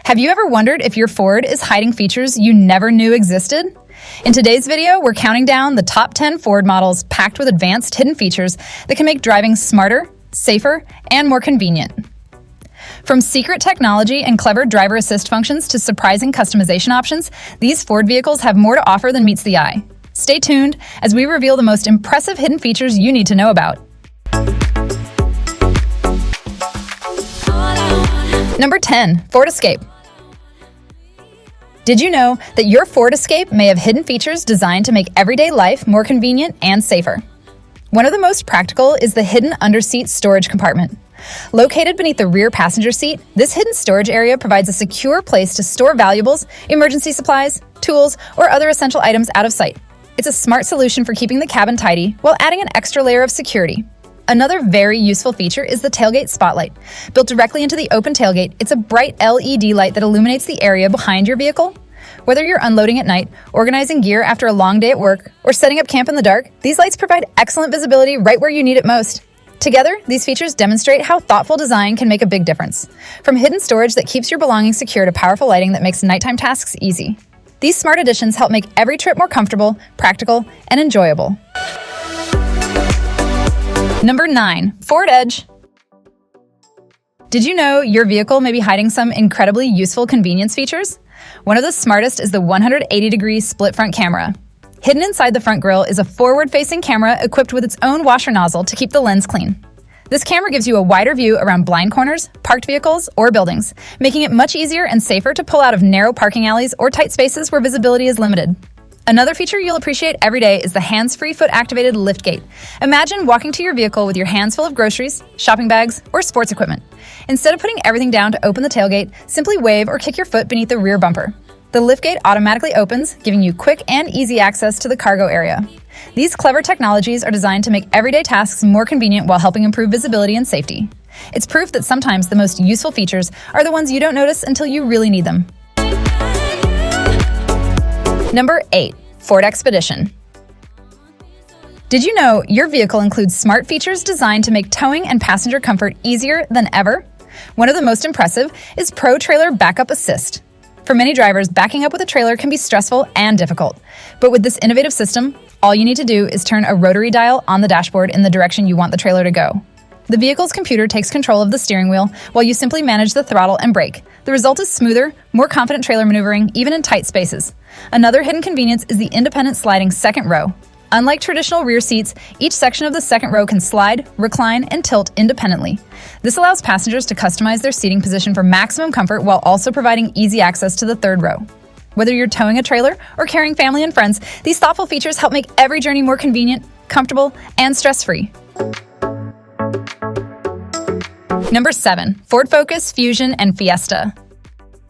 Have you ever wondered if your Ford is hiding features you never knew existed? In today's video, we're counting down the top 10 Ford models packed with advanced hidden features that can make driving smarter, safer, and more convenient. From secret technology and clever driver assist functions to surprising customization options, these Ford vehicles have more to offer than meets the eye. Stay tuned as we reveal the most impressive hidden features you need to know about. Number 10, Ford Escape. Did you know that your Ford Escape may have hidden features designed to make everyday life more convenient and safer? One of the most practical is the hidden underseat storage compartment. Located beneath the rear passenger seat, this hidden storage area provides a secure place to store valuables, emergency supplies, tools, or other essential items out of sight. It's a smart solution for keeping the cabin tidy while adding an extra layer of security. Another very useful feature is the tailgate spotlight. Built directly into the open tailgate, it's a bright LED light that illuminates the area behind your vehicle. Whether you're unloading at night, organizing gear after a long day at work, or setting up camp in the dark, these lights provide excellent visibility right where you need it most. Together, these features demonstrate how thoughtful design can make a big difference. From hidden storage that keeps your belongings secure to powerful lighting that makes nighttime tasks easy. These smart additions help make every trip more comfortable, practical, and enjoyable. Number 9, Ford Edge. Did you know your vehicle may be hiding some incredibly useful convenience features? One of the smartest is the 180-degree split front camera. Hidden inside the front grille is a forward-facing camera equipped with its own washer nozzle to keep the lens clean. This camera gives you a wider view around blind corners, parked vehicles, or buildings, making it much easier and safer to pull out of narrow parking alleys or tight spaces where visibility is limited. Another feature you'll appreciate every day is the hands-free foot-activated liftgate. Imagine walking to your vehicle with your hands full of groceries, shopping bags, or sports equipment. Instead of putting everything down to open the tailgate, simply wave or kick your foot beneath the rear bumper. The liftgate automatically opens, giving you quick and easy access to the cargo area. These clever technologies are designed to make everyday tasks more convenient while helping improve visibility and safety. It's proof that sometimes the most useful features are the ones you don't notice until you really need them. Number 8, Ford Expedition. Did you know your vehicle includes smart features designed to make towing and passenger comfort easier than ever? One of the most impressive is Pro Trailer Backup Assist. For many drivers, backing up with a trailer can be stressful and difficult. But with this innovative system, all you need to do is turn a rotary dial on the dashboard in the direction you want the trailer to go. The vehicle's computer takes control of the steering wheel while you simply manage the throttle and brake. The result is smoother, more confident trailer maneuvering, even in tight spaces. Another hidden convenience is the independent sliding second row. Unlike traditional rear seats, each section of the second row can slide, recline, and tilt independently. This allows passengers to customize their seating position for maximum comfort while also providing easy access to the third row. Whether you're towing a trailer or carrying family and friends, these thoughtful features help make every journey more convenient, comfortable, and stress-free. Number 7, Ford Focus, Fusion, and Fiesta.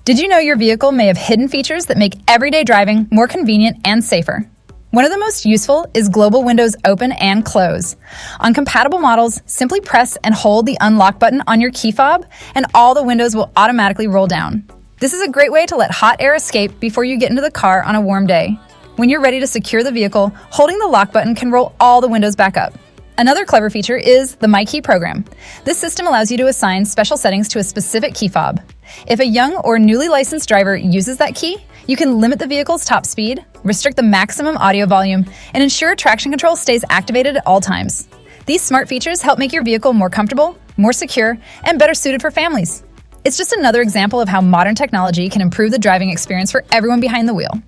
Did you know your vehicle may have hidden features that make everyday driving more convenient and safer? One of the most useful is global windows open and close. On compatible models, simply press and hold the unlock button on your key fob, and all the windows will automatically roll down. This is a great way to let hot air escape before you get into the car on a warm day. When you're ready to secure the vehicle, holding the lock button can roll all the windows back up. Another clever feature is the Mach-E program. This system allows you to assign special settings to a specific key fob. If a young or newly licensed driver uses that key, you can limit the vehicle's top speed, restrict the maximum audio volume, and ensure traction control stays activated at all times. These smart features help make your vehicle more comfortable, more secure, and better suited for families. It's just another example of how modern technology can improve the driving experience for everyone behind the wheel.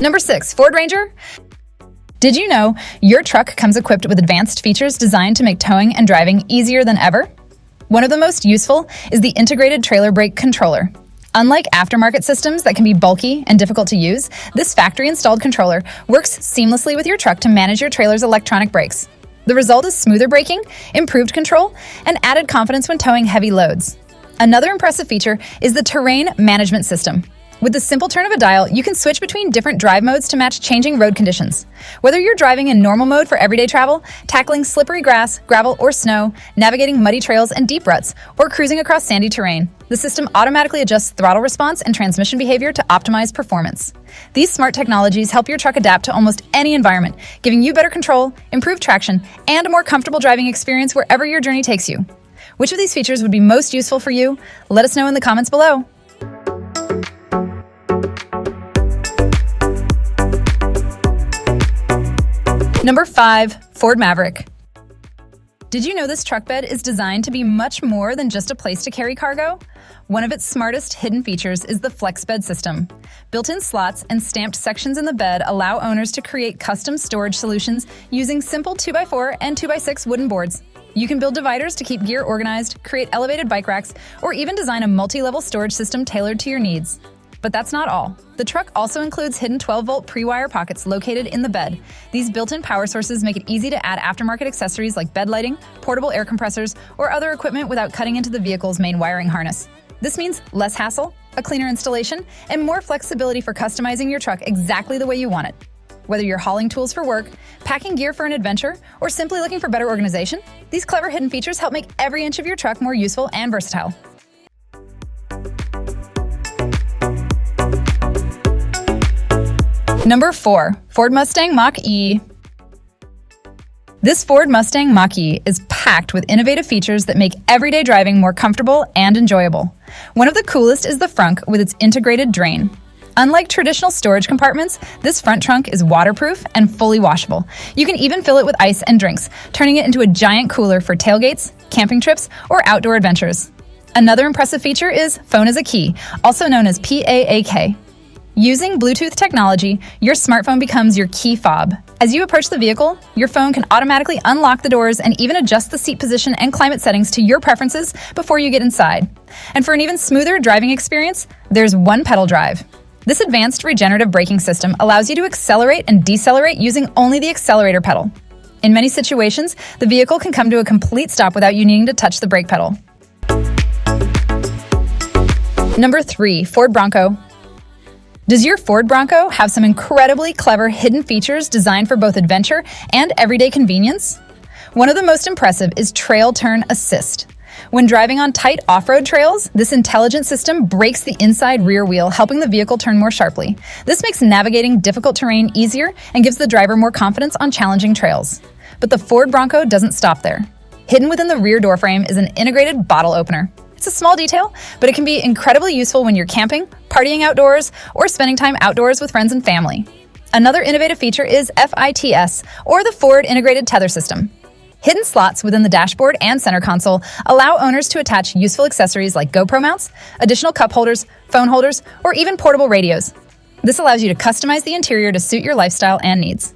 Number 6, Ford Ranger. Did you know your truck comes equipped with advanced features designed to make towing and driving easier than ever? One of the most useful is the integrated trailer brake controller. Unlike aftermarket systems that can be bulky and difficult to use, this factory-installed controller works seamlessly with your truck to manage your trailer's electronic brakes. The result is smoother braking, improved control, and added confidence when towing heavy loads. Another impressive feature is the terrain management system. With the simple turn of a dial, you can switch between different drive modes to match changing road conditions. Whether you're driving in normal mode for everyday travel, tackling slippery grass, gravel, or snow, navigating muddy trails and deep ruts, or cruising across sandy terrain, the system automatically adjusts throttle response and transmission behavior to optimize performance. These smart technologies help your truck adapt to almost any environment, giving you better control, improved traction, and a more comfortable driving experience wherever your journey takes you. Which of these features would be most useful for you? Let us know in the comments below. Number 5, Ford Maverick. Did you know this truck bed is designed to be much more than just a place to carry cargo? One of its smartest hidden features is the flex bed system. Built-in slots and stamped sections in the bed allow owners to create custom storage solutions using simple 2x4 and 2x6 wooden boards. You can build dividers to keep gear organized, create elevated bike racks, or even design a multi-level storage system tailored to your needs. But that's not all. The truck also includes hidden 12-volt pre-wire pockets located in the bed. These built-in power sources make it easy to add aftermarket accessories like bed lighting, portable air compressors, or other equipment without cutting into the vehicle's main wiring harness. This means less hassle, a cleaner installation, and more flexibility for customizing your truck exactly the way you want it. Whether you're hauling tools for work, packing gear for an adventure, or simply looking for better organization, these clever hidden features help make every inch of your truck more useful and versatile. Number 4, Ford Mustang Mach-E. This Ford Mustang Mach-E is packed with innovative features that make everyday driving more comfortable and enjoyable. One of the coolest is the frunk with its integrated drain. Unlike traditional storage compartments, this front trunk is waterproof and fully washable. You can even fill it with ice and drinks, turning it into a giant cooler for tailgates, camping trips, or outdoor adventures. Another impressive feature is Phone as a Key, also known as PAAK. Using Bluetooth technology, your smartphone becomes your key fob. As you approach the vehicle, your phone can automatically unlock the doors and even adjust the seat position and climate settings to your preferences before you get inside. And for an even smoother driving experience, there's One Pedal Drive. This advanced regenerative braking system allows you to accelerate and decelerate using only the accelerator pedal. In many situations, the vehicle can come to a complete stop without you needing to touch the brake pedal. Number 3, Ford Bronco. Does your Ford Bronco have some incredibly clever hidden features designed for both adventure and everyday convenience? One of the most impressive is Trail Turn Assist. When driving on tight off-road trails, this intelligent system brakes the inside rear wheel, helping the vehicle turn more sharply. This makes navigating difficult terrain easier and gives the driver more confidence on challenging trails. But the Ford Bronco doesn't stop there. Hidden within the rear door frame is an integrated bottle opener. It's a small detail, but it can be incredibly useful when you're camping, partying outdoors, or spending time outdoors with friends and family. Another innovative feature is FITS, or the Ford Integrated Tether System. Hidden slots within the dashboard and center console allow owners to attach useful accessories like GoPro mounts, additional cup holders, phone holders, or even portable radios. This allows you to customize the interior to suit your lifestyle and needs.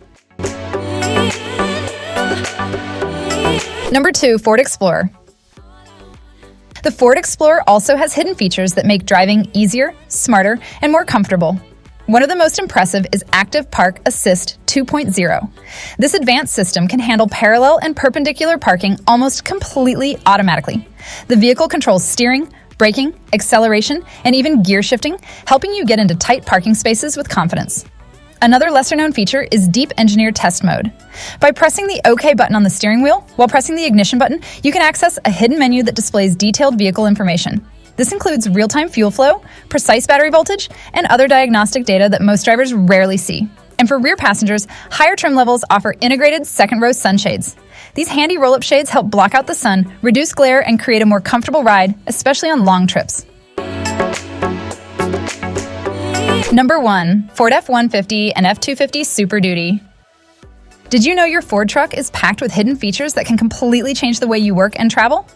Number 2, Ford Explorer. The Ford Explorer also has hidden features that make driving easier, smarter, and more comfortable. One of the most impressive is Active Park Assist 2.0. This advanced system can handle parallel and perpendicular parking almost completely automatically. The vehicle controls steering, braking, acceleration, and even gear shifting, helping you get into tight parking spaces with confidence. Another lesser-known feature is Deep Engineer Test Mode. By pressing the OK button on the steering wheel while pressing the ignition button, you can access a hidden menu that displays detailed vehicle information. This includes real-time fuel flow, precise battery voltage, and other diagnostic data that most drivers rarely see. And for rear passengers, higher trim levels offer integrated second-row sunshades. These handy roll-up shades help block out the sun, reduce glare, and create a more comfortable ride, especially on long trips. Number 1, Ford F-150 and F-250 Super Duty. Did you know your Ford truck is packed with hidden features that can completely change the way you work and travel?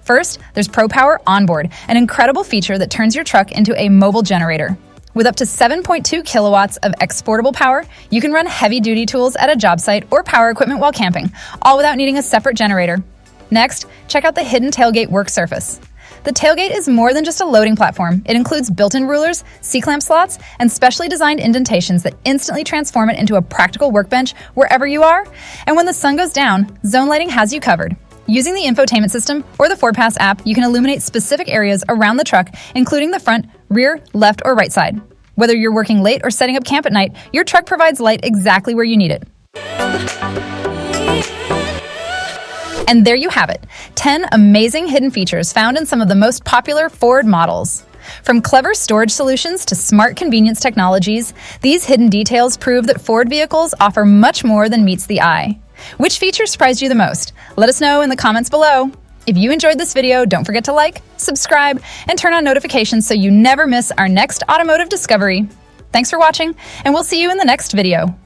First, there's ProPower Onboard, an incredible feature that turns your truck into a mobile generator. With up to 7.2 kilowatts of exportable power, you can run heavy-duty tools at a job site or power equipment while camping, all without needing a separate generator. Next, check out the hidden tailgate work surface. The tailgate is more than just a loading platform. It includes built-in rulers, C-clamp slots, and specially designed indentations that instantly transform it into a practical workbench wherever you are. And when the sun goes down, zone lighting has you covered. Using the infotainment system or the FordPass app, you can illuminate specific areas around the truck, including the front, rear, left, or right side. Whether you're working late or setting up camp at night, your truck provides light exactly where you need it. And there you have it, 10 amazing hidden features found in some of the most popular Ford models. From clever storage solutions to smart convenience technologies, these hidden details prove that Ford vehicles offer much more than meets the eye. Which feature surprised you the most? Let us know in the comments below. If you enjoyed this video, don't forget to like, subscribe, and turn on notifications so you never miss our next automotive discovery. Thanks for watching, and we'll see you in the next video.